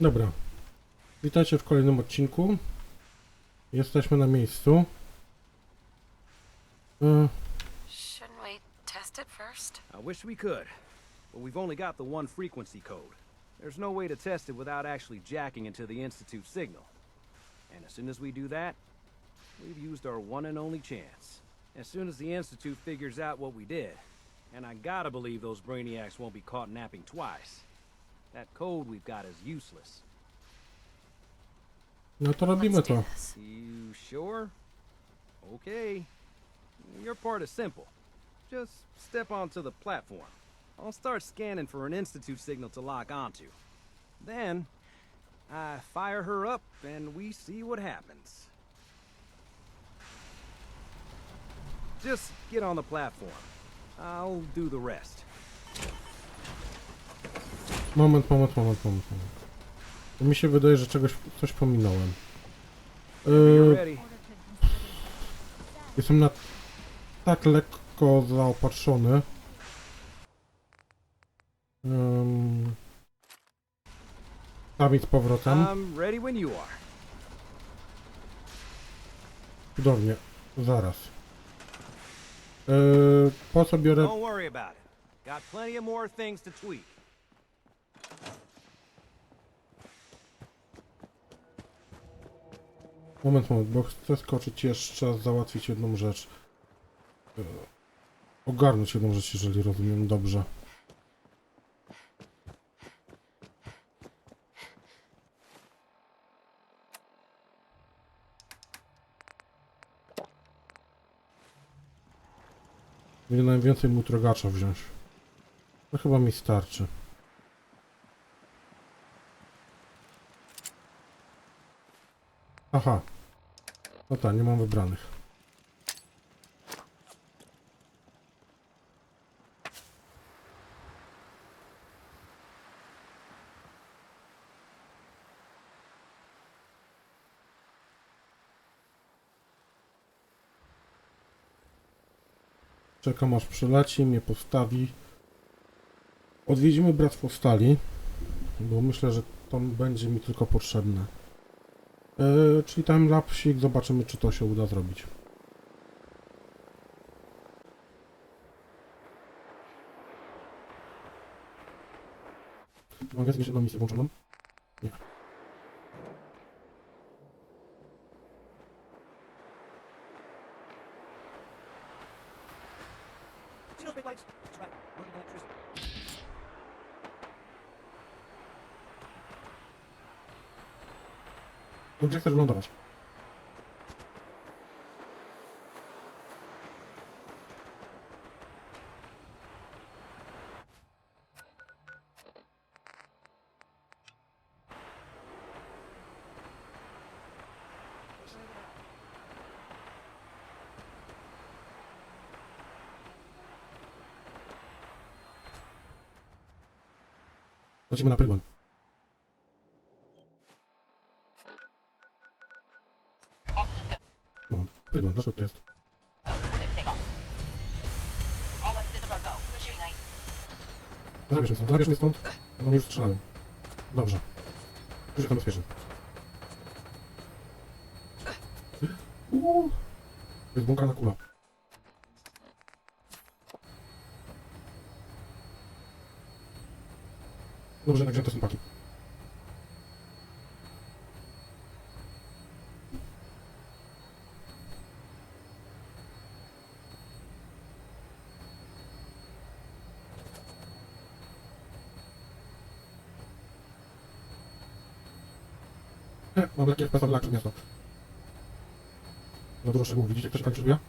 Dobra, witajcie w kolejnym odcinku. Jesteśmy na miejscu. Shouldn't we test it first? I wish we could, but we've only got the one frequency code. There's no way to test it without actually jacking into the Institute signal. And as soon as we do that, we've used our one and only chance. As soon as the Institute figures out what we did, and I gotta believe those brainiacs won't be caught napping twice, that code we've got is useless. No to robimy to. You sure? Okay. Your part is simple. Just step onto the platform. I'll start scanning for an Institute signal to lock onto. Then, I fire her up and we see what happens. Just get on the platform. I'll do the rest. Moment. Mi się wydaje, że coś pominąłem. You're ready. Jestem tak lekko zaopatrzony. Tam i z powrotem. I'm ready when you are. Cudownie. Zaraz. Po co biorę... Don't worry about it. Got plenty of more things to tweak. Moment, bo chcę skoczyć jeszcze, załatwić jedną rzecz. Ogarnąć jedną rzecz, jeżeli rozumiem dobrze. Będzie najwięcej mutrogacza wziąć. To chyba mi starczy. Aha. No tak, nie mam wybranych. Czekam aż przyleci, mnie postawi. Odwiedzimy Bractwo Stali, bo myślę, że to będzie mi tylko potrzebne. Czyli timelapsik, zobaczymy, czy to się uda zrobić. Mogę mieć jedną misję włączoną? Nie. No gdzie chcesz lądować? Lecimy na pryłę. No, pryłę, dlaczego to jest? Zabierz mnie stąd, bo mnie już strzelają. Dobrze. Już jestem bezpieczny. Jest błąkana kula. Dobrze, jednak wzięte są paki. Mam lekkie FPS dla miasta. Za dużo szczegółów, widzicie, kto się tak przyczepia?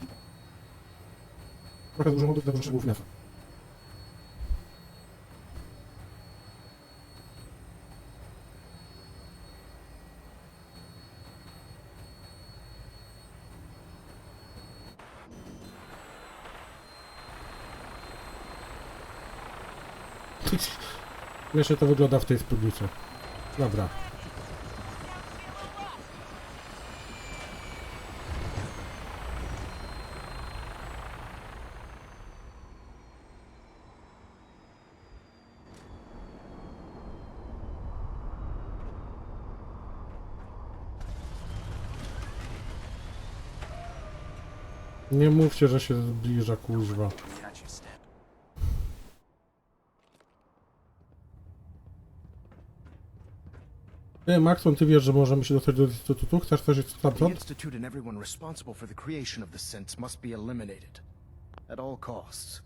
Trochę dużo modów, za dużo szczegółów miasta. Jeszcze to wygląda w tej spódnicy. Dobra. Nie mówcie, że się zbliża, kuźwa. Maxon, ty wiesz, że możemy się dostać do instytutu? Chcesz coś The stamtąd? Institute and everyone responsible for the creation of the sense must be eliminated. At all costs.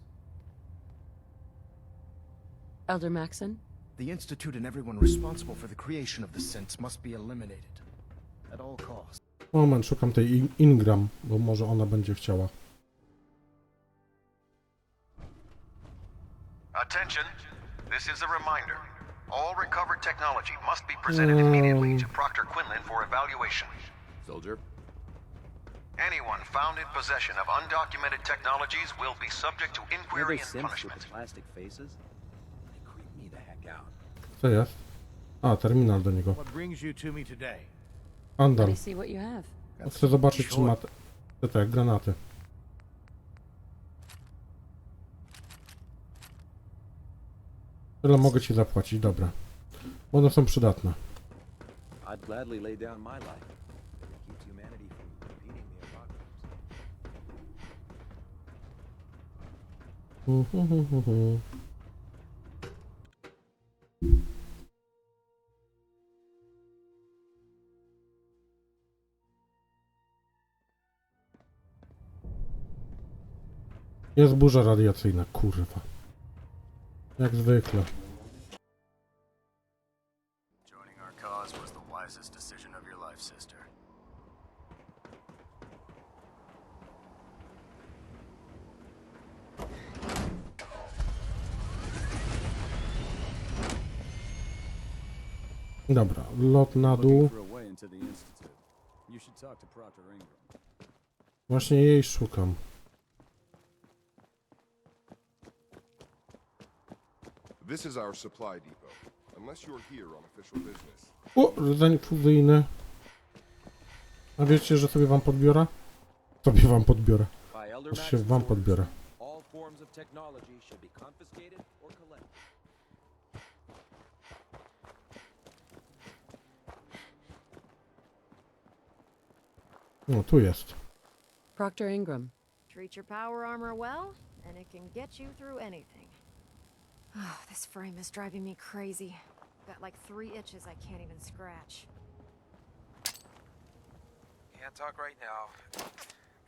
Elder Maxon? The Institute and everyone responsible for the creation of the sense must be eliminated. At all costs. Moment, szukam tej Ingram, bo może ona będzie chciała. Attention, this is a reminder. All recovered technology must be presented immediately to Proctor Quinlan for evaluation. Soldier? Anyone found in possession of undocumented technologies will be subject to You know inquiry those and simps with punishment. the plastic faces? They creep me the heck out. Co jest? A, terminal do niego. What brings you to me today? Let Andal. me see what you have. Chcę zobaczyć, czy ma te granaty. Tyle mogę ci zapłacić, dobra. Bo one są przydatne. I'd gladly lay down my life. It keeps humanity from repeating the apocalypse. Jest burza radiacyjna, kurwa. Jak zwykle. Joining our cause was the wisest decision of your life, sister. Dobra, lot na dół. For a way into the institute. You should talk to Proctor Ingram. Właśnie jej szukam. This is our supply depot. Unless you're here on official business. O, rdzeń fuzyjny. A wiecie, że sobie wam podbiorę? Sobie wam podbiorę. By Elder Aż się Maxon's wam orders, podbiorę. all forms of technology should be confiscated or collected. No, tu jest. Proctor Ingram. Treat your power armor well, and it can get you through anything. Oh, this frame is driving me crazy. Got like 3 itches I can't even scratch. Can't talk right now.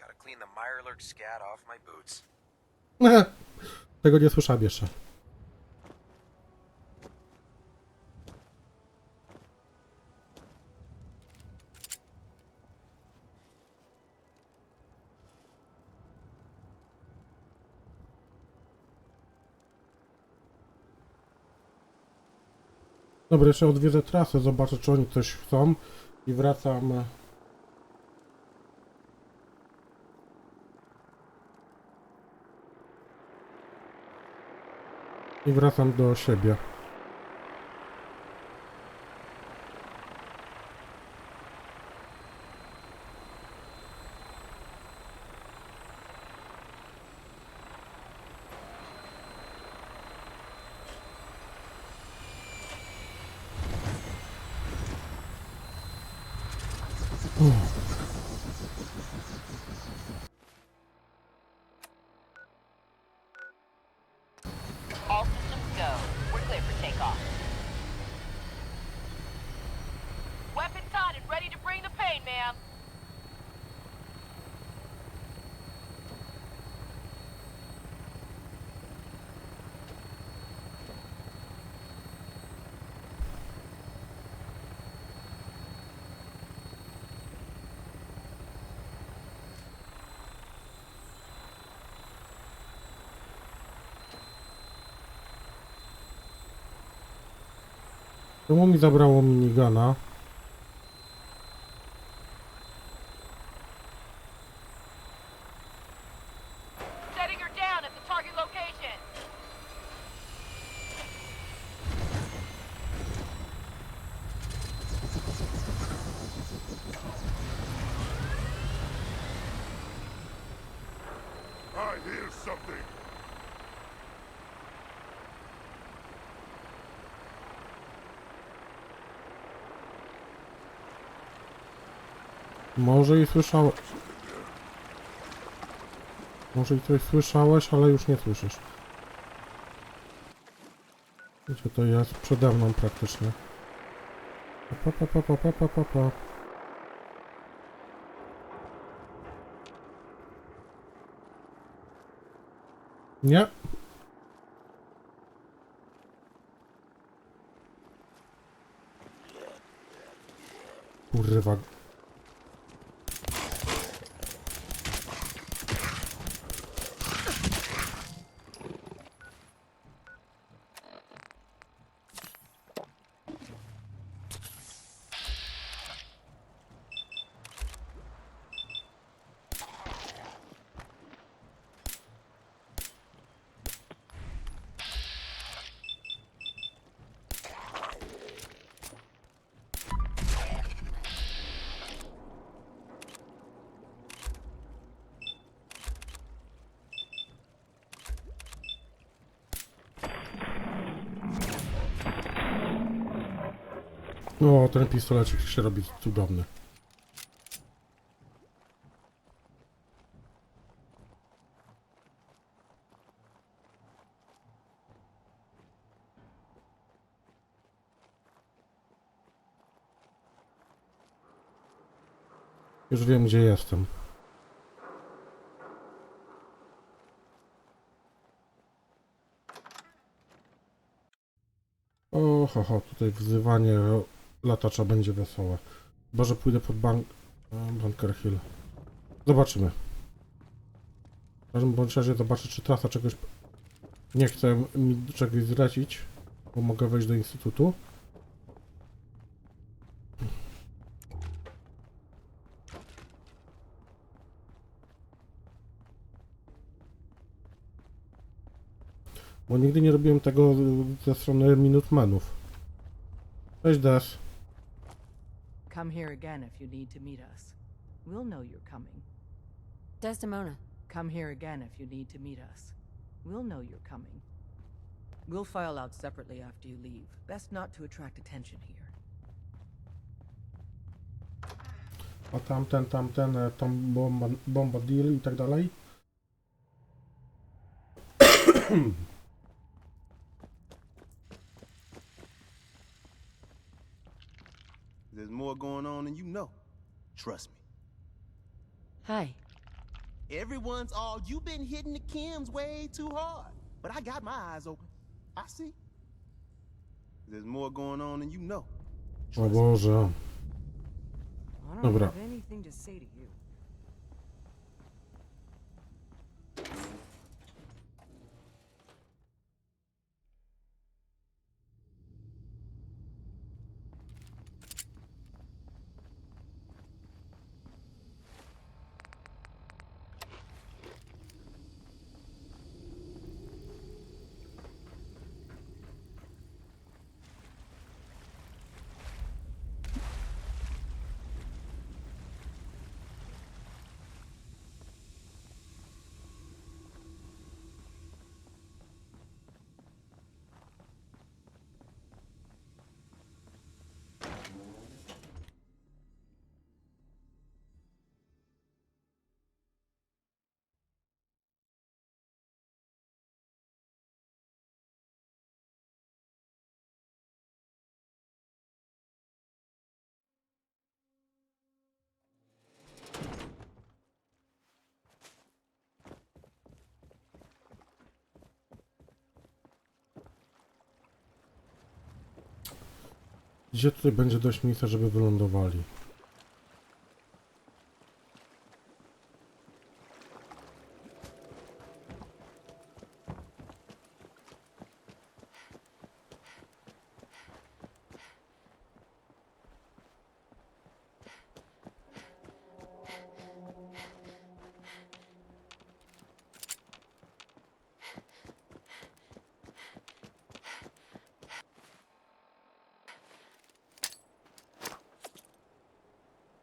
Gotta clean the Mirelurk scat off my boots. Tego nie słyszałem jeszcze. Dobra, jeszcze odwiedzę trasę, zobaczę, czy oni coś chcą i wracam. I wracam do siebie. All systems go. We're clear for takeoff. Weapons hot and ready to bring the pain, ma'am. Czemu mi zabrało minigana? Setting her down at the target location. I hear something. Może i słyszałem. Może i coś słyszałeś, ale już nie słyszysz. Gdzie to jest? Przede mną praktycznie. Pa. Nie. Kurwa. O, ten pistolecik się robi cudowny. Już wiem, gdzie jestem. Ho, tutaj wzywanie latacza będzie wesołe. Chyba, że pójdę pod Bunker Hill. Zobaczymy. W każdym bądź razie zobaczę, czy trasa czegoś... Nie chcę mi czegoś zlecić, bo mogę wejść do instytutu. Bo nigdy nie robiłem tego ze strony Minutemenów. Cześć, Des. Come here again if you need to meet us. We'll know you're coming. Desdemona. Come here again if you need to meet us. We'll know you're coming. We'll file out separately after you leave. Best not to attract attention here. A tam bomba deal i tak dalej. There's more going on than you know. Trust me. Hi. Everyone's all, you've been hitting the chems way too hard. But I got my eyes open. I see. There's more going on than you know. O Boże. I don't Dobra. have anything to say to you. Gdzie tutaj będzie dość miejsca, żeby wylądowali?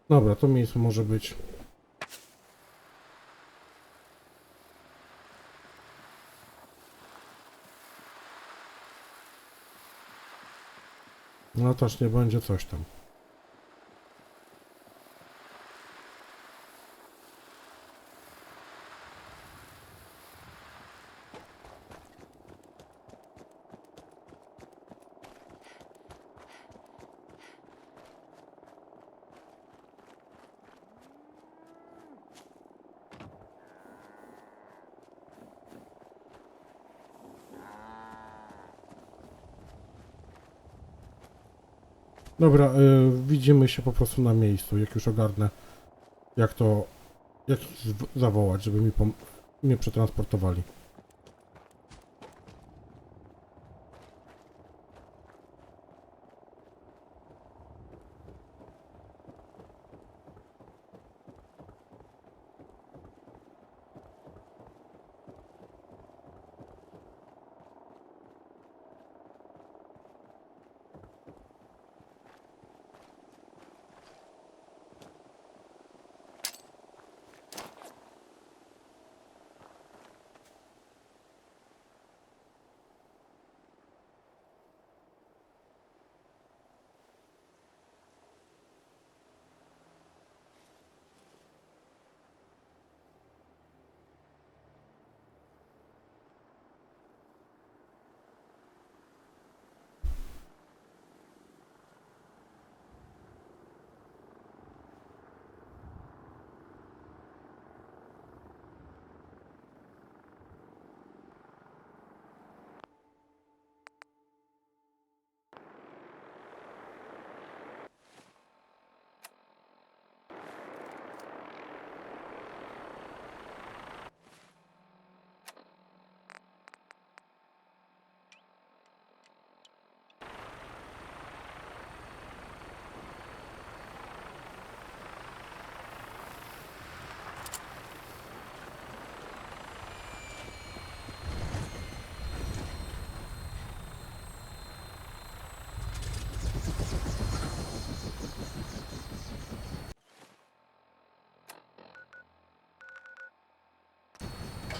Dobra, to miejsce może być. No też nie będzie coś tam. Dobra, widzimy się po prostu na miejscu, jak już ogarnę, jak ich zawołać, żeby mnie przetransportowali.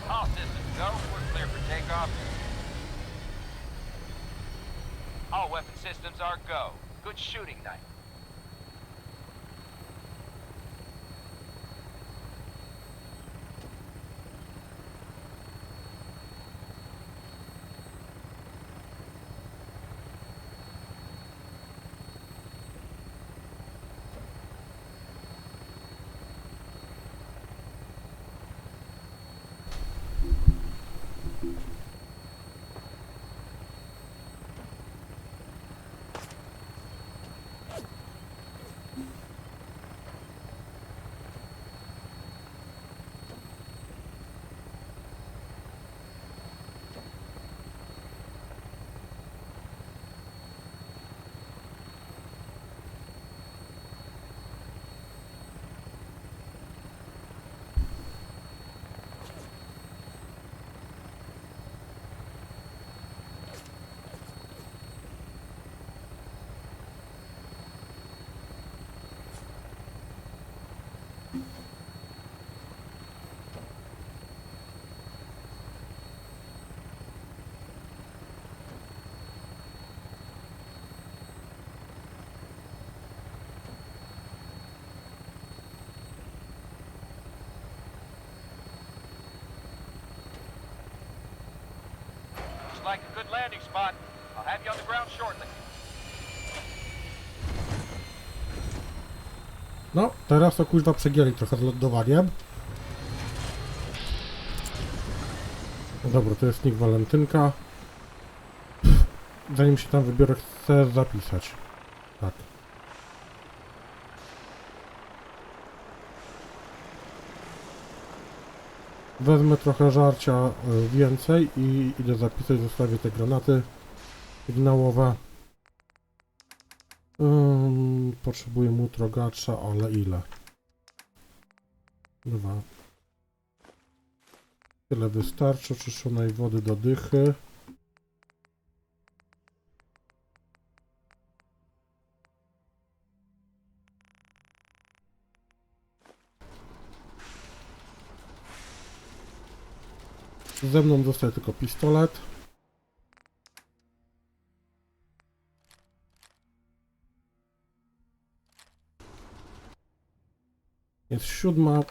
All systems go. We're clear for takeoff. All weapon systems are go. Good shooting night. Looks like a good landing spot. I'll have you on the ground shortly. No, teraz to kuźwa przegięli trochę z lądowaniem. No dobra, to jest nick walentynka. Zanim się tam wybiorę, chcę zapisać. Tak. Wezmę trochę żarcia więcej i idę zapisać, zostawię te granaty sygnałowe. Potrzebuję mutrogacza, ale ile? 2. Tyle wystarczy, oczyszczonej wody do dychy. Ze mną zostaje tylko pistolet. Jest 7.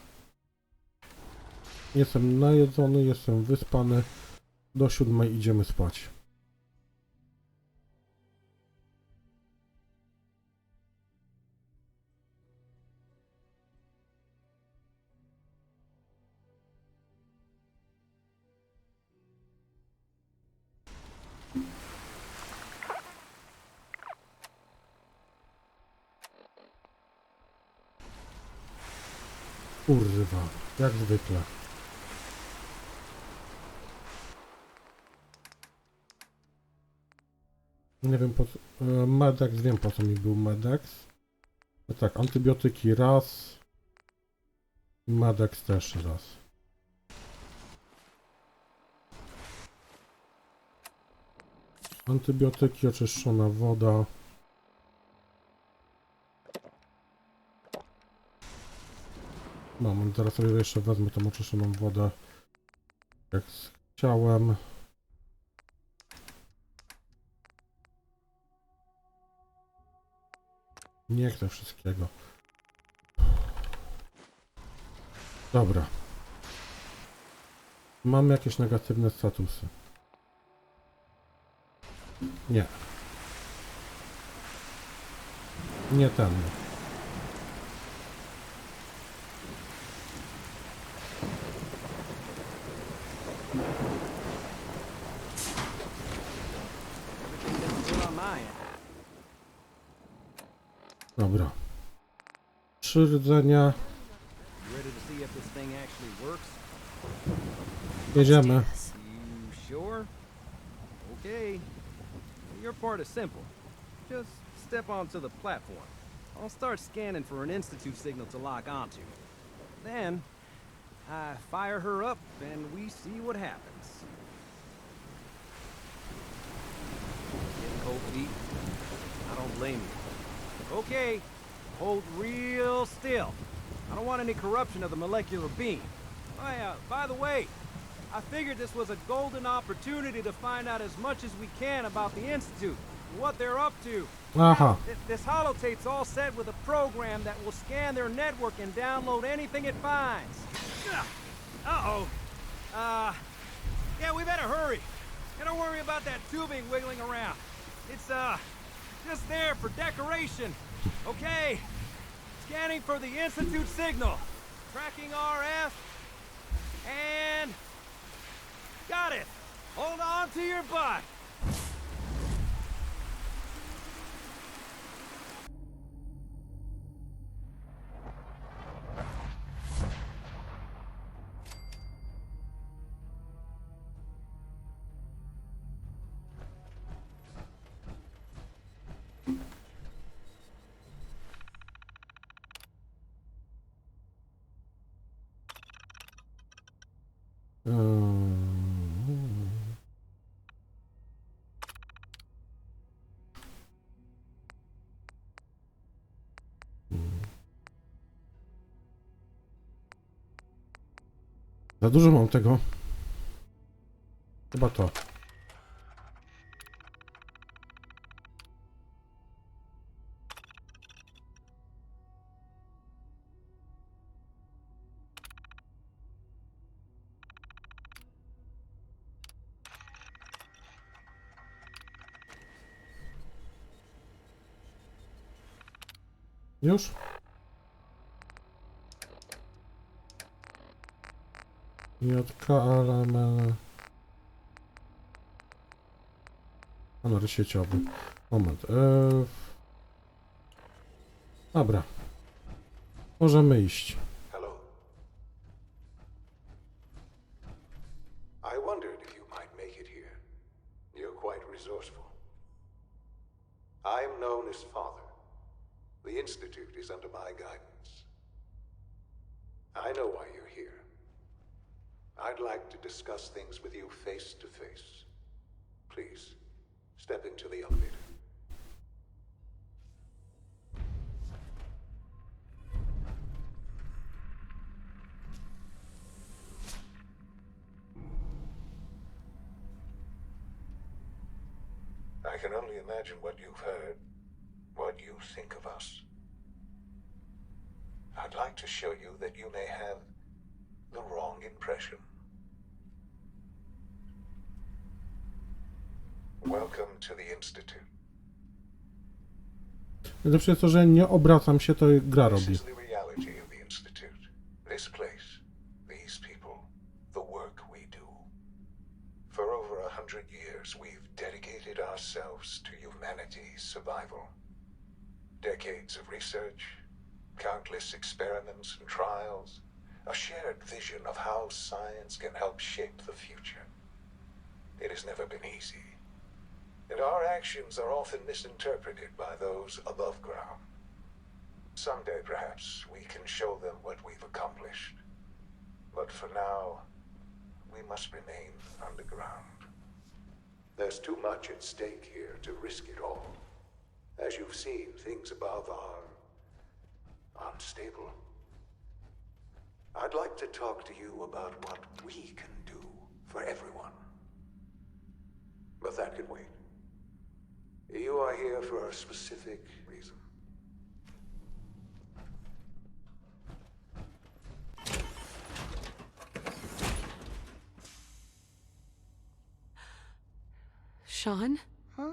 Jestem najedzony, jestem wyspany. Do 7 idziemy spać. Kurwa, jak zwykle. Nie wiem po co... Medex, wiem po co mi był Medex. No tak, antybiotyki raz. Medex też raz. Antybiotyki, oczyszczona woda. Moment, zaraz sobie jeszcze wezmę tą oczyszczoną wodę. Jak chciałem. Nie chcę wszystkiego. Dobra. Mamy jakieś negatywne statusy. Nie. Nie ten. Dobra. 3 rdzenia. Jedziemy. You sure? Okay. Your part is simple. Just step onto the platform. I'll start scanning for an institute signal to lock onto. Then, I fire her up and we see what happens. Getting cold feet? I don't blame you. Okay, hold real still. I don't want any corruption of the molecular beam. By the way, I figured this was a golden opportunity to find out as much as we can about the Institute, and what they're up to. Aha. This holotape's all set with a program that will scan their network and download anything it finds. Uh-oh. Yeah, we better hurry. And don't worry about that tubing wiggling around. It's, just there for decoration. Okay. Scanning for the Institute signal. Tracking RF. And... got it! Hold on to your butt! Za dużo mam tego. Chyba to. Już? JKLM. Honor sieciowy. Moment. Dobra. Możemy iść. Hello. I wondered if you might make it here. You're quite resourceful. I'm known as Father. The Institute is under my guidance. I know why you're here. I'd like to discuss things with you face to face. Please, step into the elevator. I can only imagine what you've heard, what you think of us. I'd like to show you that you may have the wrong impression. Welcome to the Institute. Najlepsze jest to, że nie obracam się, to gra robi. This is the reality of the Institute. This place, these people, the work we do. For over 100 years, we've dedicated ourselves to humanity's survival. Decades of research, countless experiments and trials, a shared vision of how science can help shape the future. It has never been easy, and our actions are often misinterpreted by those above ground. Someday, perhaps, we can show them what we've accomplished. But for now, we must remain underground. There's too much at stake here to risk it all. As you've seen, things above are unstable. I'd like to talk to you about what we can do for everyone. But that can wait. You are here for a specific reason. Sean? Huh?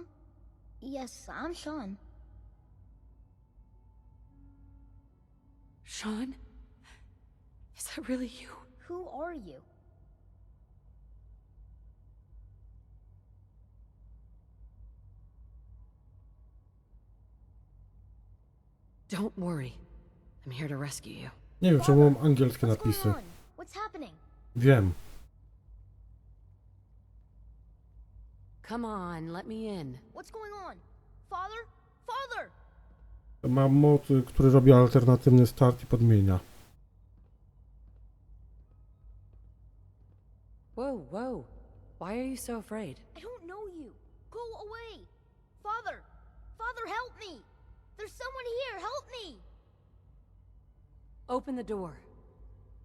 Yes, I'm Sean. Sean? Is that really you? Who are you? Don't worry. I'm here to rescue you. Nie wiem, czemu mam angielskie napisy. What's happening? Wiem. Come on, let me in. What's going on? Father? Father! Mam mod, który robi alternatywny start i podmienia. Whoa, whoa. Why are you so afraid? I don't know you. Go away. Father! Father, help me! There's someone here. Help me! Open the door.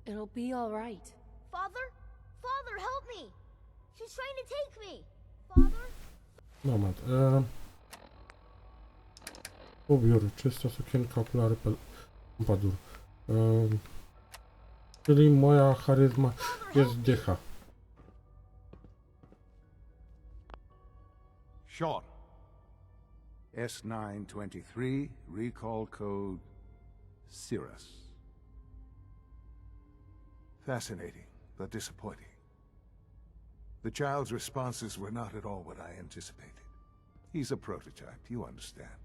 It'll be all right. Father? Father, help me! She's trying to take me. Father? Moment. Ubiór, czysta sukienka, okulary, pompadur. Czyli moja charyzma jest dycha. Sean. S923, recall code Cirrus. Fascinating, but disappointing. The child's responses were not at all what I anticipated. He's a prototype, you understand.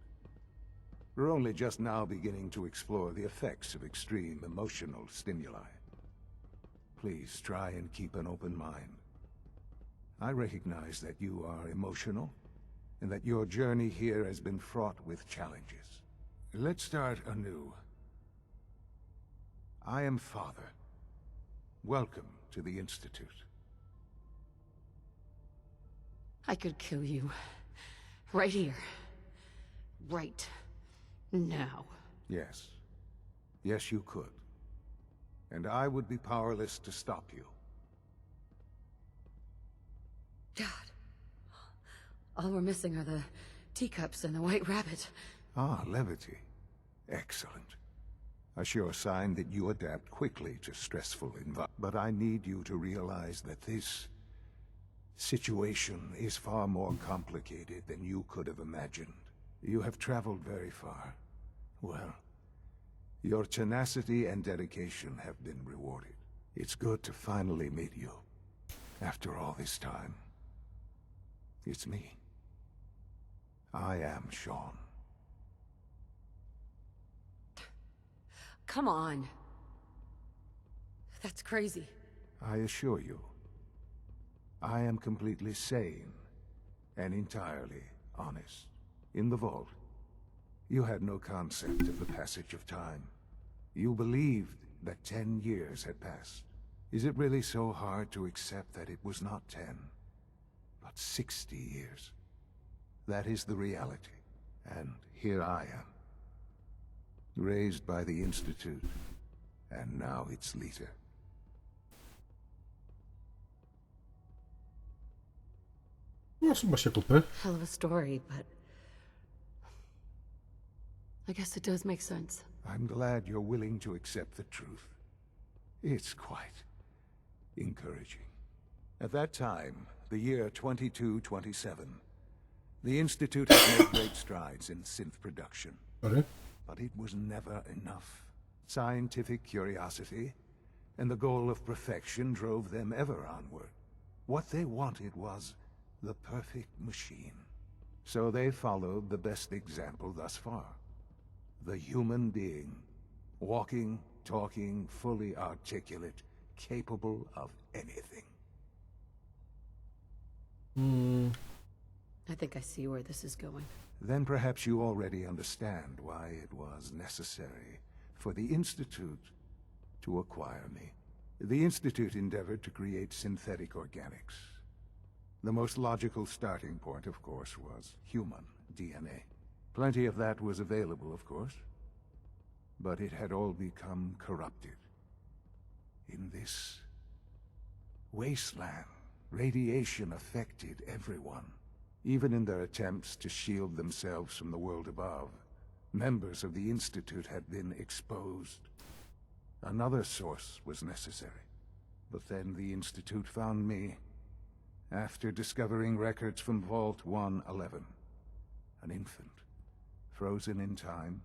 We're only just now beginning to explore the effects of extreme emotional stimuli. Please try and keep an open mind. I recognize that you are emotional, and that your journey here has been fraught with challenges. Let's start anew. I am Father. Welcome to the Institute. I could kill you. Right here. Right now. Yes. Yes, you could. And I would be powerless to stop you. God. All we're missing are the teacups and the white rabbit. Ah, levity. Excellent. A sure sign that you adapt quickly to stressful environments. But I need you to realize that this situation is far more complicated than you could have imagined. You have traveled very far. Well, your tenacity and dedication have been rewarded. It's good to finally meet you. After all this time. It's me. I am Sean. Come on. That's crazy. I assure you, I am completely sane and entirely honest. In the vault, you had no concept of the passage of time. You believed that 10 years had passed. Is it really so hard to accept that it was not 10, but 60 years? That is the reality. And here I am, raised by the Institute, and now its leader. No, chyba się kupy. Hell of a story, but I guess it does make sense. I'm glad you're willing to accept the truth. It's quite encouraging. At that time, the year 2227, the Institute had made great strides in synth production. Sorry. But it was never enough. Scientific curiosity and the goal of perfection drove them ever onward. What they wanted was the perfect machine. So they followed the best example thus far. The human being, walking, talking, fully articulate, capable of anything. I think I see where this is going. Then perhaps you already understand why it was necessary for the Institute to acquire me. The Institute endeavored to create synthetic organics. The most logical starting point, of course, was human DNA. Plenty of that was available, of course, but it had all become corrupted. In this wasteland, radiation affected everyone. Even in their attempts to shield themselves from the world above, members of the Institute had been exposed. Another source was necessary. But then the Institute found me, after discovering records from Vault 111. An infant, frozen in time,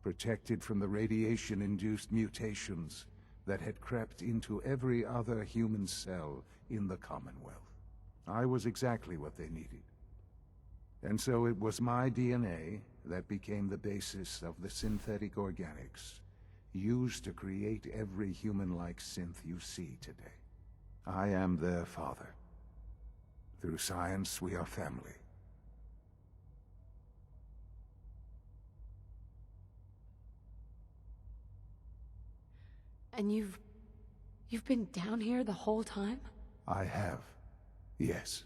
protected from the radiation-induced mutations that had crept into every other human cell in the Commonwealth. I was exactly what they needed. And so it was my DNA that became the basis of the synthetic organics used to create every human-like synth you see today. I am their father. Through science, we are family. And you've been down here the whole time? I have. Yes.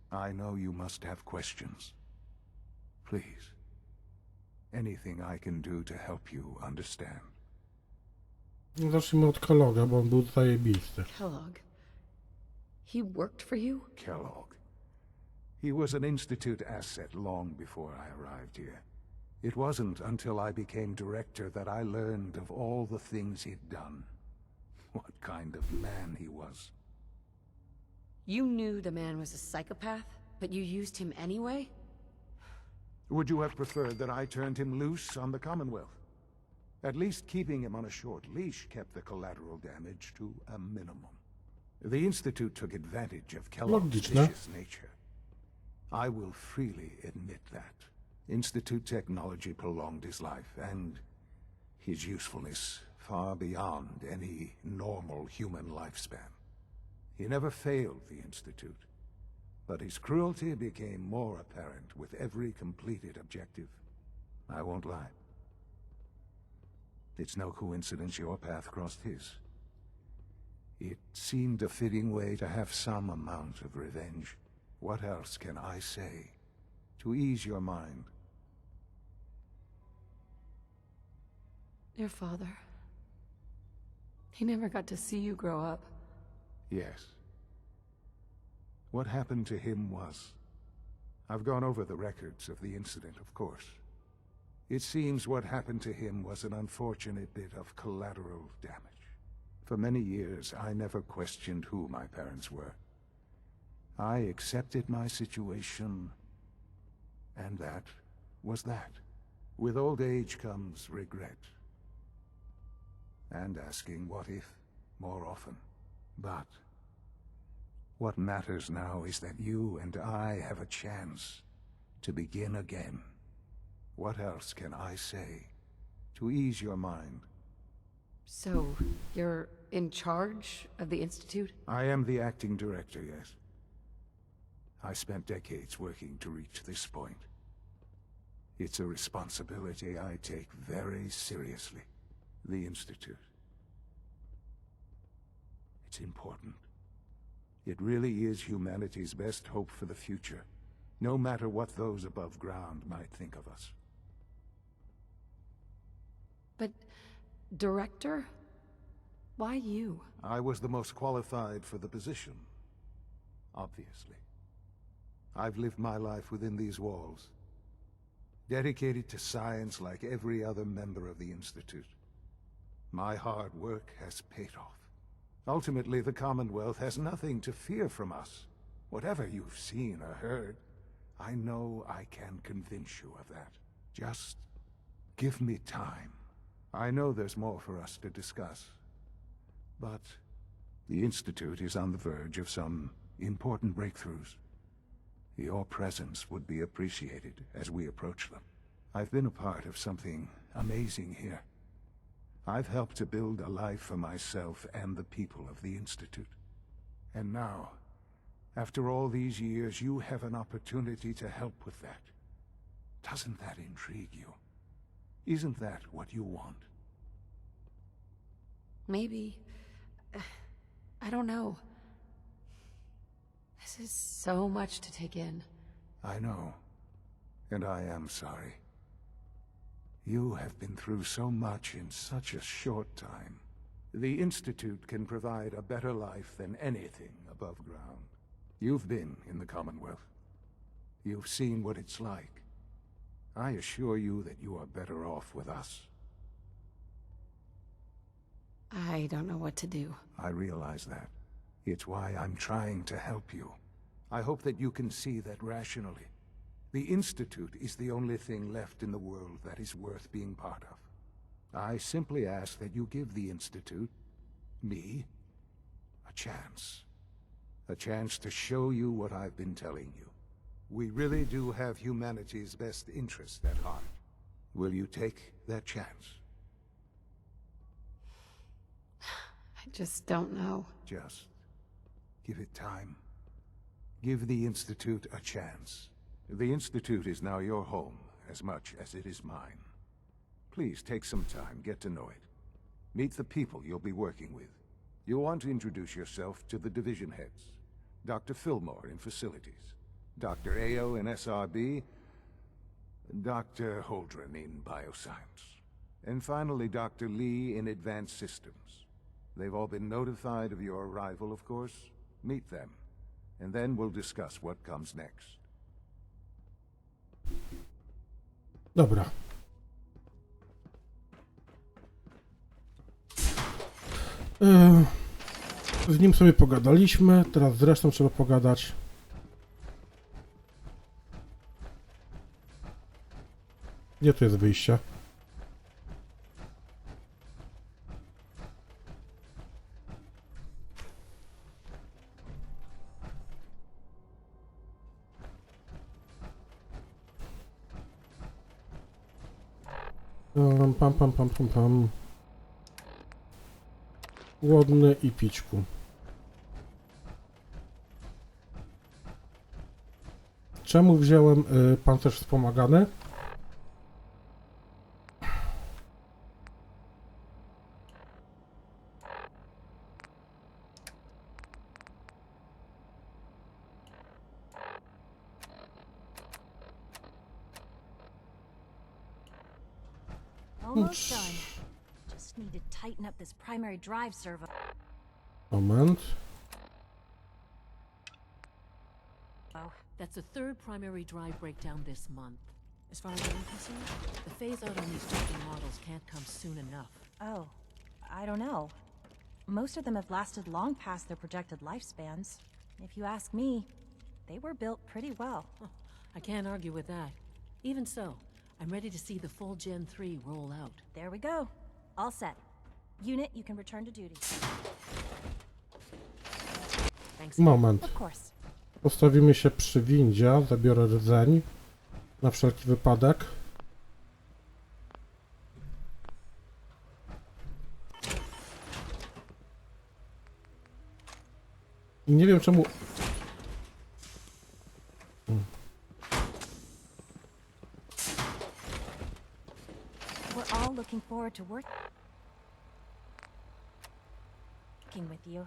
I know you must have questions. Please. Anything I can do to help you understand. Zacznijmy od Kelloga, bo on był zajebisty. Kellogg. He worked for you? Kellogg. He was an Institute asset long before I arrived here. It wasn't until I became director that I learned of all the things he'd done. What kind of man he was. You knew the man was a psychopath, but you used him anyway? Would you have preferred that I turned him loose on the Commonwealth? At least keeping him on a short leash kept the collateral damage to a minimum. The Institute took advantage of Kellogg's vicious nature. I will freely admit that. Institute technology prolonged his life, and his usefulness far beyond any normal human lifespan. He never failed the Institute, but his cruelty became more apparent with every completed objective. I won't lie. It's no coincidence your path crossed his. It seemed a fitting way to have some amount of revenge. What else can I say to ease your mind? Your father. He never got to see you grow up. Yes. What happened to him was... I've gone over the records of the incident, of course. It seems what happened to him was an unfortunate bit of collateral damage. For many years, I never questioned who my parents were. I accepted my situation, and that was that. With old age comes regret. And asking what if more often. But what matters now is that you and I have a chance to begin again. What else can I say to ease your mind? So, you're in charge of the Institute? I am the acting director, yes. I spent decades working to reach this point. It's a responsibility I take very seriously. The Institute. It's important. It really is humanity's best hope for the future, no matter what those above ground might think of us. But, director? Why you? I was the most qualified for the position, obviously. I've lived my life within these walls, dedicated to science like every other member of the Institute. My hard work has paid off. Ultimately, the Commonwealth has nothing to fear from us. Whatever you've seen or heard, I know I can convince you of that. Just give me time. I know there's more for us to discuss. But the Institute is on the verge of some important breakthroughs. Your presence would be appreciated as we approach them. I've been a part of something amazing here. I've helped to build a life for myself and the people of the Institute. And now, after all these years, you have an opportunity to help with that. Doesn't that intrigue you? Isn't that what you want? Maybe. I don't know. This is so much to take in. I know. And I am sorry. You have been through so much in such a short time. The Institute can provide a better life than anything above ground. You've been in the Commonwealth. You've seen what it's like. I assure you that you are better off with us. I don't know what to do. I realize that. It's why I'm trying to help you. I hope that you can see that rationally. The Institute is the only thing left in the world that is worth being part of. I simply ask that you give the Institute, me, a chance. A chance to show you what I've been telling you. We really do have humanity's best interest at heart. Will you take that chance? I just don't know. Just give it time. Give the Institute a chance. The Institute is now your home as much as it is mine. Please take some time, get to know it. Meet the people you'll be working with. You'll want to introduce yourself to the division heads. Dr. Fillmore in facilities, Dr. Ayo in SRB, Dr. Holdren in bioscience, and finally Dr. Lee in advanced systems. They've all been notified of your arrival, of course. Meet them, and then we'll discuss what comes next. Dobra. Z nim sobie pogadaliśmy, teraz z resztą trzeba pogadać. Gdzie tu jest wyjście? Pam. Głodny i pićku. Czemu wziąłem pancerz wspomagany? Almost done. Just need to tighten up this primary drive servo. Moment. Oh, that's the third primary drive breakdown this month. As far as I'm concerned, the phase out on these jumping models can't come soon enough. Oh, I don't know. Most of them have lasted long past their projected lifespans. If you ask me, they were built pretty well. I can't argue with that. Even so, I'm ready to see the full Gen 3 roll out. There we go. All set. Unit, you can return to duty. Thanks. Moment. Of course. Postawimy się przy windzie, zabiorę rdzeń na wszelki wypadek. I nie wiem czemu... We're all looking forward to working with you.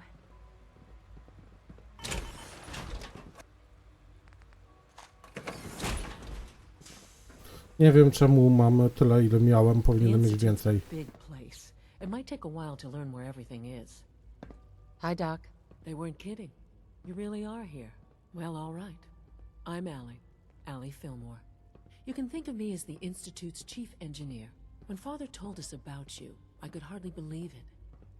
Nie wiem czemu mam tyle, ile miałem, powinienem mieć więcej. Big place. It might take a while to learn where everything is. Hi, Doc. They weren't kidding. You really are here. Well, all right. I'm Allie Fillmore. You can think of me as the Institute's chief engineer. When Father told us about you, I could hardly believe it.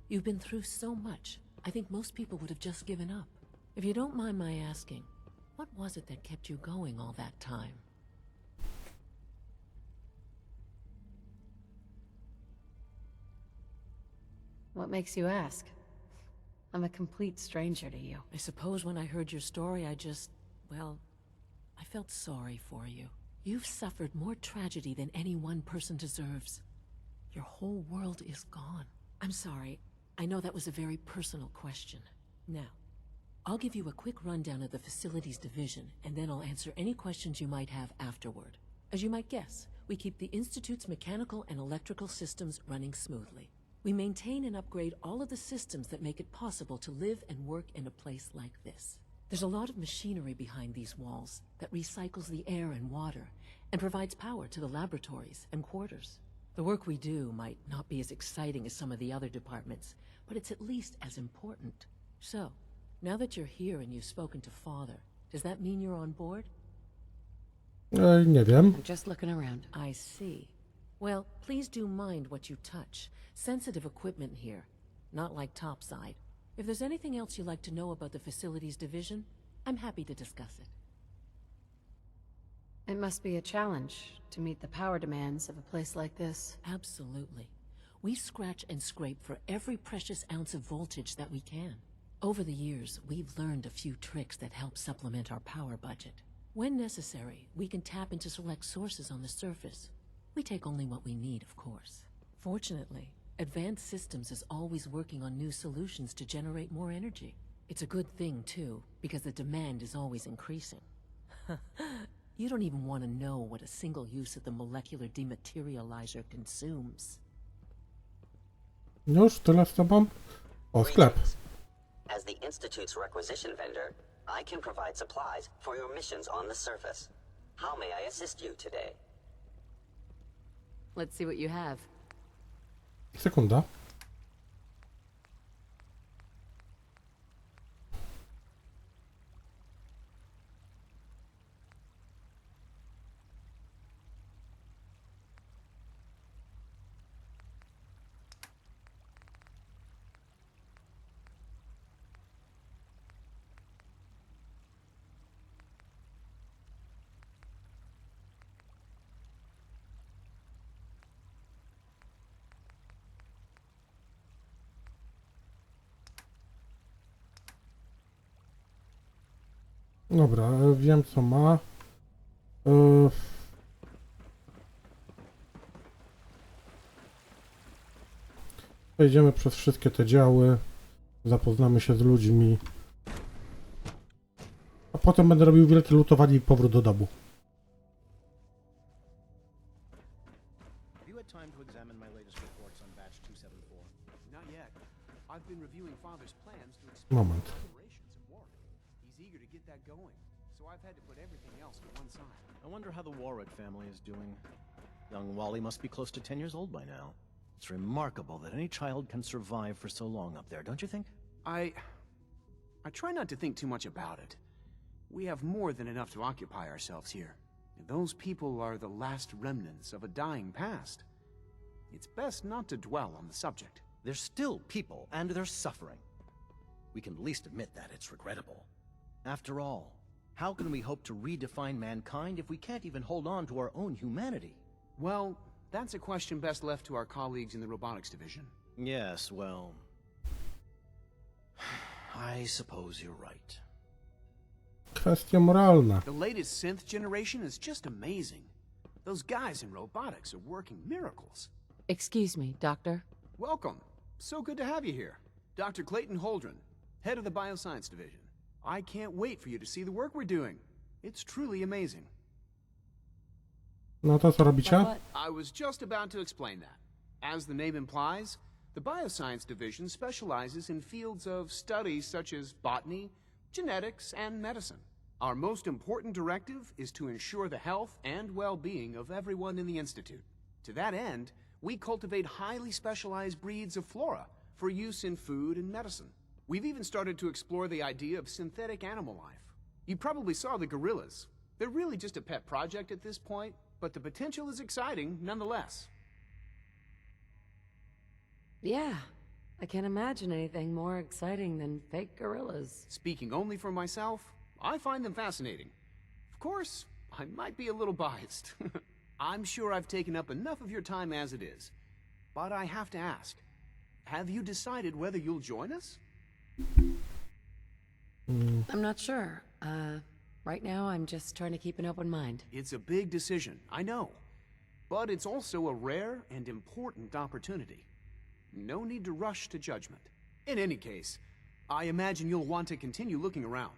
You've been through so much, I think most people would have just given up. If you don't mind my asking, what was it that kept you going all that time? What makes you ask? I'm a complete stranger to you. I suppose when I heard your story, I felt sorry for you. You've suffered more tragedy than any one person deserves. Your whole world is gone. I'm sorry. I know that was a very personal question. Now, I'll give you a quick rundown of the facilities division, and then I'll answer any questions you might have afterward. As you might guess, we keep the Institute's mechanical and electrical systems running smoothly. We maintain and upgrade all of the systems that make it possible to live and work in a place like this. There's a lot of machinery behind these walls that recycles the air and water and provides power to the laboratories and quarters. The work we do might not be as exciting as some of the other departments, but it's at least as important. So, now that you're here and you've spoken to Father, does that mean you're on board? Nie wiem. I'm just looking around. I see. Well, please do mind what you touch. Sensitive equipment here, not like topside. If there's anything else you'd like to know about the facilities division, I'm happy to discuss it. It must be a challenge to meet the power demands of a place like this. Absolutely. We scratch and scrape for every precious ounce of voltage that we can. Over the years, we've learned a few tricks that help supplement our power budget. When necessary, we can tap into select sources on the surface. We take only what we need, of course. Fortunately, Advanced Systems is always working on new solutions to generate more energy. It's a good thing, too, because the demand is always increasing. You don't even want to know what a single use of the molecular dematerializer consumes. Już tyle z tobą? O, sklep. As the Institute's requisition vendor, I can provide supplies for your missions on the surface. How may I assist you today? Let's see what you have. Sekunda. Dobra, wiem co ma. Przejdziemy przez wszystkie te działy. Zapoznamy się z ludźmi. A potem będę robił wielkie lutowanie i powrót do domu. Have you had time to examine my latest reports on batch 274? Not yet. I've been reviewing Father's plans to expand Moment. operations at Warwick. He's eager to get that going, so I've had to put everything else to one side. I wonder how the Warwick family is doing. Young Wally must be close to 10 years old by now. It's remarkable that any child can survive for so long up there, don't you think? I try not to think too much about it. We have more than enough to occupy ourselves here. Those people are the last remnants of a dying past. It's best not to dwell on the subject. They're still people, and they're suffering. We can at least admit that it's regrettable. After all, how can we hope to redefine mankind if we can't even hold on to our own humanity? Well, that's a question best left to our colleagues in the robotics division. Yes, well... I suppose you're right. Kwestie moralne. The latest synth generation is just amazing. Those guys in robotics are working miracles. Excuse me, Doctor. Welcome. So good to have you here. Dr. Clayton Holdren, head of the Bioscience Division. I can't wait for you to see the work we're doing. It's truly amazing. No to co robicie? I was just about to explain that. As the name implies, the Bioscience Division specializes in fields of study such as botany, genetics, and medicine. Our most important directive is to ensure the health and well-being of everyone in the Institute. To that end, we cultivate highly specialized breeds of flora for use in food and medicine. We've even started to explore the idea of synthetic animal life. You probably saw the gorillas. They're really just a pet project at this point, but the potential is exciting nonetheless. Yeah, I can't imagine anything more exciting than fake gorillas. Speaking only for myself, I find them fascinating. Of course, I might be a little biased. I'm sure I've taken up enough of your time as it is. But I have to ask, have you decided whether you'll join us? I'm not sure. Right now I'm just trying to keep an open mind. It's a big decision, I know. but it's also a rare and important opportunity. No need to rush to judgment. In any case, I imagine you'll want to continue looking around.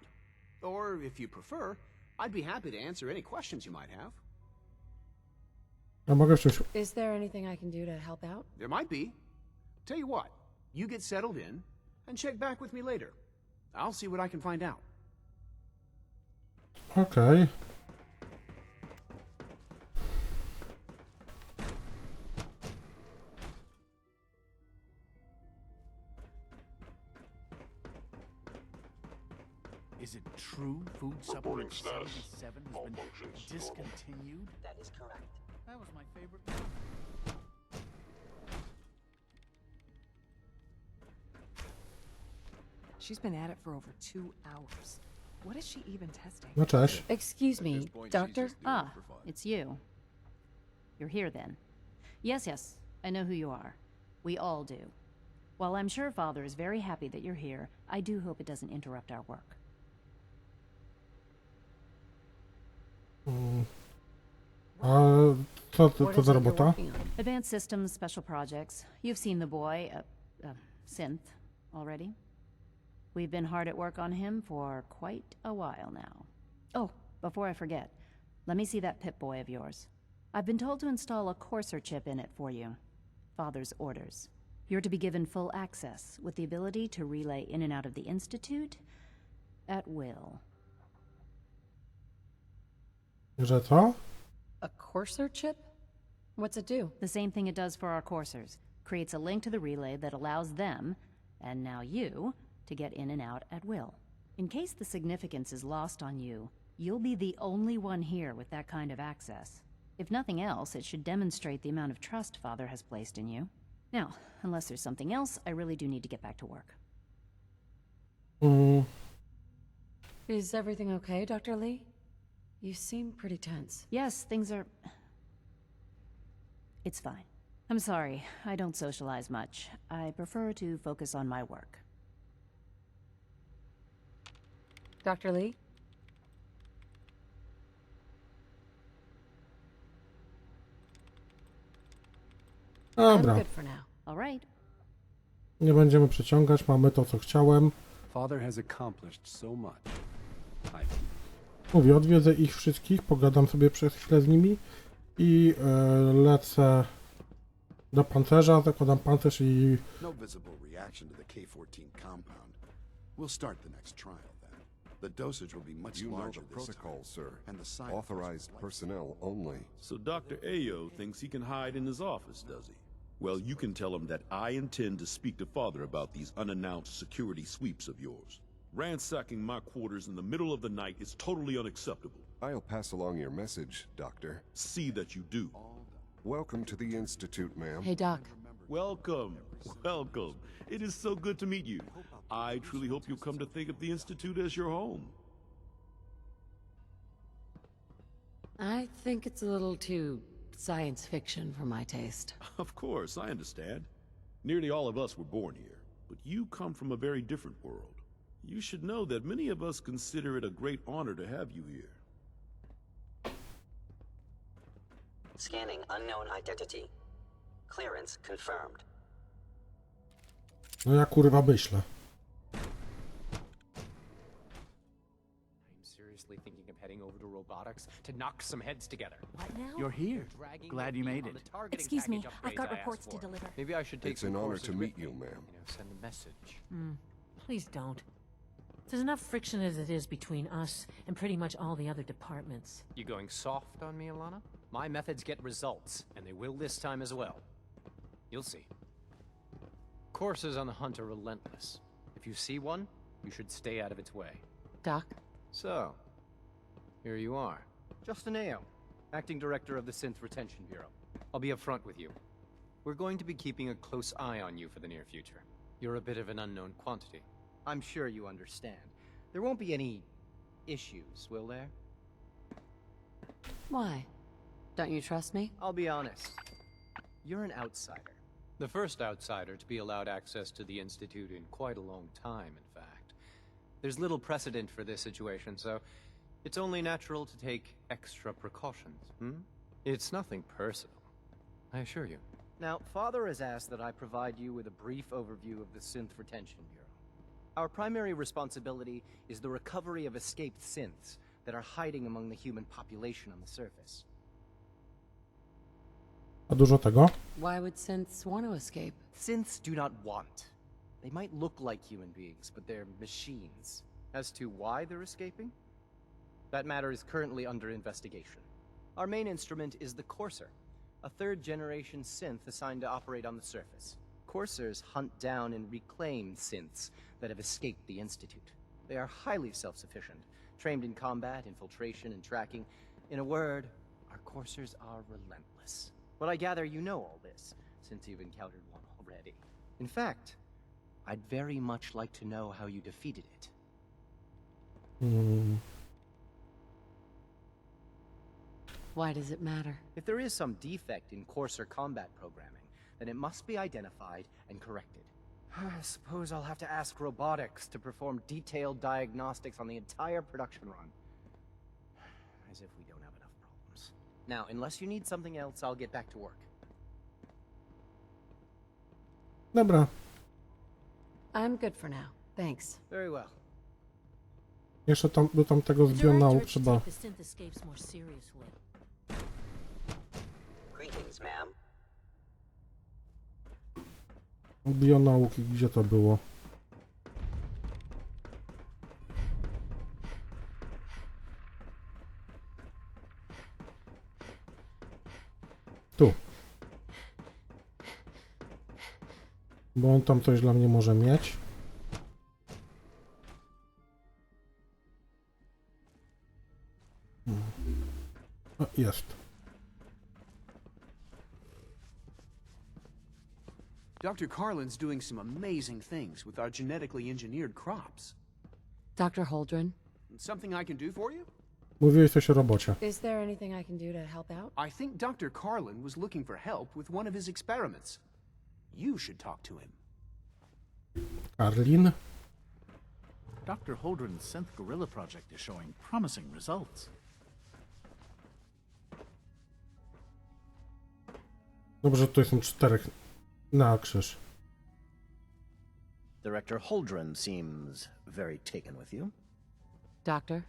Or, if you prefer, I'd be happy to answer any questions you might have. Ja mogę wciąż... Is there anything I can do to help out? There might be. Tell you what, you get settled in, and check back with me later. I'll see what I can find out. Okej. Is it true food supplement 77 has been discontinued? That is correct. That was my favorite. She's been at it for over 2 hours. What is she even testing? No cześć. Excuse me, doctor? Ah, it's you. You're here then. Yes, yes, I know who you are. We all do. While I'm sure Father is very happy that you're here, I do hope it doesn't interrupt our work. A co za robota? Advanced Systems, Special Projects. You've seen the boy, Synth, already. We've been hard at work on him for quite a while now. Oh, before I forget, let me see that Pip-Boy of yours. I've been told to install a courser chip in it for you. Father's orders. You're to be given full access, with the ability to relay in and out of the Institute at will. Że co? A courser chip? What's it do? The same thing it does for our coursers. Creates a link to the relay that allows them, and now you, to get in and out at will. In case the significance is lost on you, you'll be the only one here with that kind of access. If nothing else, it should demonstrate the amount of trust Father has placed in you. Now, unless there's something else, I really do need to get back to work. Is everything okay, Dr. Lee? You seem pretty tense. Yes, things are... It's fine. I'm sorry, I don't socialize much. I prefer to focus on my work. Dr. Lee? Dobra. I'm good for now. All right. Nie będziemy przeciągać, mamy to, co chciałem. Father has accomplished so much. Mówię, odwiedzę ich wszystkich, pogadam sobie przez chwilę z nimi i lecę do pancerza, zakładam pancerz i... No visible reaction to the K-14 compound. We'll start the next trial then. The dosage will be much larger this protocol, time. sir. And the side Authorized personnel only. So Dr. Ayo thinks he can hide in his office, does he? Well, you can tell him that I intend to speak to Father about these unannounced security sweeps of yours. Ransacking my quarters in the middle of the night is totally unacceptable. I'll pass along your message, Doctor. See that you do. Welcome to the Institute, ma'am. Hey, Doc. Welcome. Welcome. It is so good to meet you. I truly hope you'll come to think of the Institute as your home. I think it's a little too science fiction for my taste. Of course, I understand. Nearly all of us were born here, but you come from a very different world. You should know that many of us consider it a great honor to have you here. Scanning unknown identity. Clearance confirmed. No ja kurwa myślę. I'm seriously thinking of heading over to robotics to knock some heads together. What now? You're here. Glad you made it. Excuse me, I've got reports to deliver. Maybe I should take It's some an honor courses to with meet me, you, ma'am. You know, send a message. Please don't. There's enough friction as it is between us and pretty much all the other departments. You going soft on me, Alana? My methods get results, and they will this time as well. You'll see. Courses on the hunt are relentless. If you see one, you should stay out of its way. Doc? So, here you are. Justin Ayo, Acting Director of the Synth Retention Bureau. I'll be upfront with you. We're going to be keeping a close eye on you for the near future. You're a bit of an unknown quantity. I'm sure you understand. There won't be any issues, will there? Why? Don't you trust me? I'll be honest. You're an outsider. The first outsider to be allowed access to the Institute in quite a long time, in fact. There's little precedent for this situation, so it's only natural to take extra precautions, It's nothing personal. I assure you. Now, Father has asked that I provide you with a brief overview of the Synth Retention Bureau. Our primary responsibility is the recovery of escaped synths that are hiding among the human population on the surface. A dużo tego? Why would synths want to escape? Synths do not want. They might look like human beings, but they're machines. As to why they're escaping? That matter is currently under investigation. Our main instrument is the Courser, a third-generation synth assigned to operate on the surface. Coursers hunt down and reclaim synths that have escaped the Institute. They are highly self-sufficient, trained in combat, infiltration, and tracking. In a word, our Coursers are relentless. But I gather you know all this, since you've encountered one already. In fact, I'd very much like to know how you defeated it. Why does it matter? If there is some defect in Courser combat programming, then it must be identified and corrected. I suppose I'll have to ask robotics to perform detailed diagnostics on the entire production run. As if we don't have enough problems. Now, unless you need something else, I'll get back to work. Dobra. I'm good for now. Thanks. Very well. Jeszcze tam, do tamtego z bionału trzeba... The synth escapes more seriously. Greetings, ma'am. Bionauki, gdzie to było? Tu. Bo on tam coś dla mnie może mieć. O, jest. Dr. Carlin's doing some amazing things with our genetically engineered crops. Dr. Holdren? Something I can do for you? Mówiłeś coś o robocie. Is there anything I can do to help out? I think Dr. Carlin was looking for help with one of his experiments. You should talk to him. Carlin? Dr. Holdren's synth gorilla project is showing promising results. Dobrze, tutaj są 4 na krzyż. Director Holdren seems very taken with you. Doctor?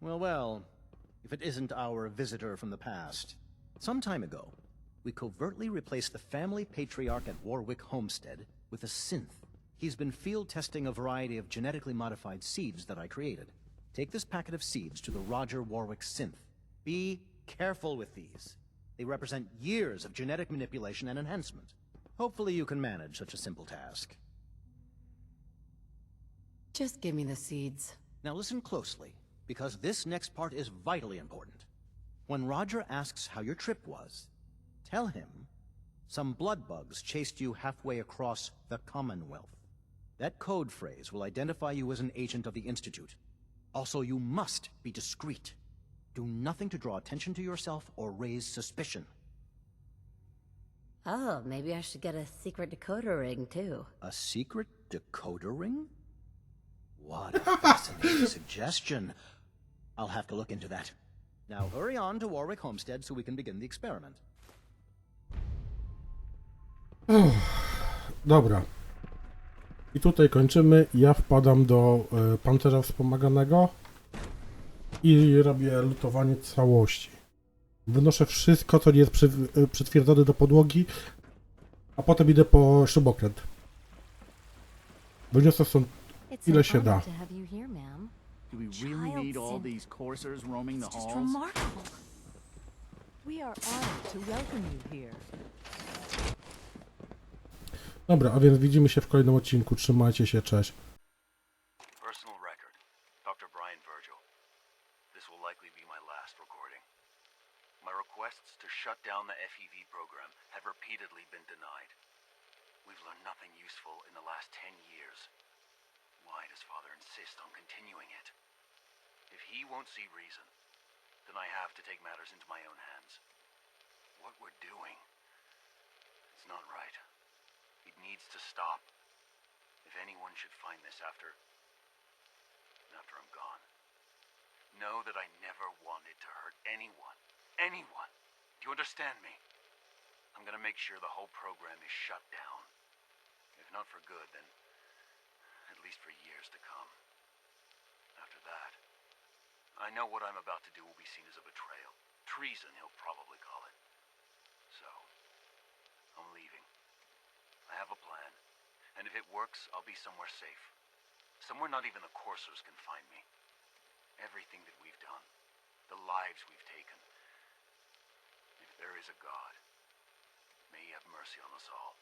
Well, if it isn't our visitor from the past. Some time ago, we covertly replaced the family patriarch at Warwick Homestead with a synth. He's been field testing a variety of genetically modified seeds that I created. Take this packet of seeds to the Roger Warwick synth. Be careful with these. They represent years of genetic manipulation and enhancement. Hopefully you can manage such a simple task. Just give me the seeds. Now listen closely, because this next part is vitally important. When Roger asks how your trip was, tell him some blood bugs chased you halfway across the Commonwealth. That code phrase will identify you as an agent of the Institute. Also, you must be discreet. Do nothing to draw attention to yourself or raise suspicion. Oh, maybe I should get a secret decoder ring, too. A secret decoder ring? What a fascinating suggestion. I'll have to look into that. Now hurry on to Warwick Homestead so we can begin the experiment. Dobra. I tutaj kończymy. Ja wpadam do pancerza wspomaganego i robię lutowanie całości. Wynoszę wszystko, co nie jest przytwierdzone do podłogi, a potem idę po śrubokręt. Wyniosę stąd ile się da. Do we really need all these coursers roaming the halls? Remarkable. We are honored to welcome you here. Dobra, a więc widzimy się w kolejnym odcinku. Trzymajcie się, cześć. Personal record. Dr. Brian Virgil. This will likely be my last recording. My requests to shut down the FEV program have repeatedly been denied. We've learned nothing useful in the last 10 years. Why does Father insist on continuing it? If he won't see reason, then I have to take matters into my own hands. What we're doing, it's not right. It needs to stop. If anyone should find this after I'm gone, know that I never wanted to hurt anyone. Anyone. Do you understand me? I'm gonna make sure the whole program is shut down. If not for good, then at least for years to come. After that, I know what I'm about to do will be seen as a betrayal. Treason, he'll probably call it. So, I'm leaving. I have a plan. And if it works, I'll be somewhere safe. Somewhere not even the coursers can find me. Everything that we've done, the lives we've taken. If there is a God, may he have mercy on us all.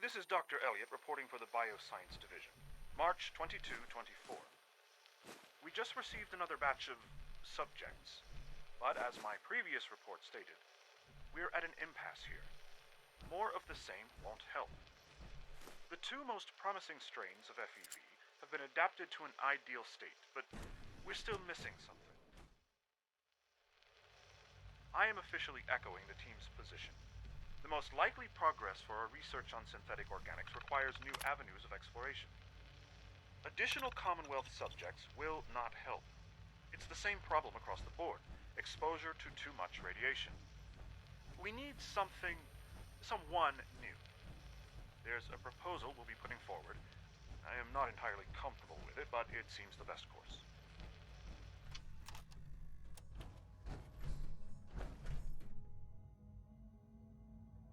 This is Dr. Elliot reporting for the Bioscience Division. March 22-24. We just received another batch of subjects, but as my previous report stated, we're at an impasse here. More of the same won't help. The two most promising strains of FEV have been adapted to an ideal state, but we're still missing something. I am officially echoing the team's position. The most likely progress for our research on synthetic organics requires new avenues of exploration. Additional Commonwealth subjects will not help. It's the same problem across the board, exposure to too much radiation. We need someone new. There's a proposal we'll be putting forward. I am not entirely comfortable with it, but it seems the best course.